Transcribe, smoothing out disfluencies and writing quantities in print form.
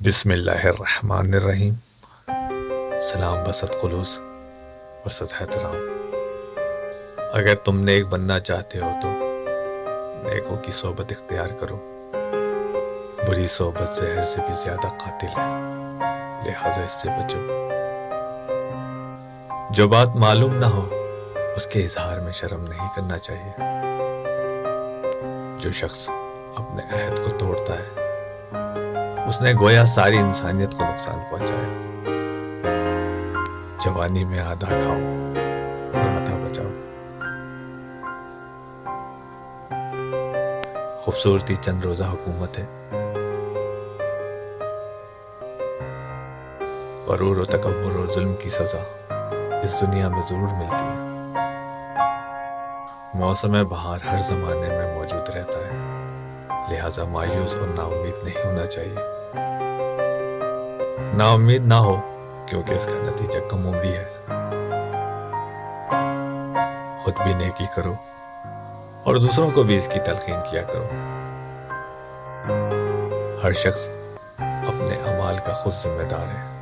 بسم اللہ الرحمن الرحیم۔ سلام بسط خلوص وسط احترام۔ اگر تم نیک بننا چاہتے ہو تو نیکوں کی صحبت اختیار کرو۔ بری صحبت زہر سے بھی زیادہ قاتل ہے، لہٰذا اس سے بچو۔ جو بات معلوم نہ ہو اس کے اظہار میں شرم نہیں کرنا چاہیے۔ جو شخص اپنے عہد کو توڑتا ہے اس نے گویا ساری انسانیت کو نقصان پہنچایا۔ جوانی میں آدھا کھاؤ اور آدھا بچاؤ۔ خوبصورتی چند روزہ حکومت ہے، غرور و تکبر اور ظلم کی سزا اس دنیا میں ضرور ملتی ہے۔ موسم بہار ہر زمانے میں موجود رہتا ہے، لہٰذا مایوس اور نا امید نہیں ہونا چاہیے۔ نا امید نہ ہو کیونکہ اس کا نتیجہ کم عمری ہے۔ خود بھی نیکی کرو اور دوسروں کو بھی اس کی تلقین کیا کرو۔ ہر شخص اپنے اعمال کا خود ذمہ دار ہے۔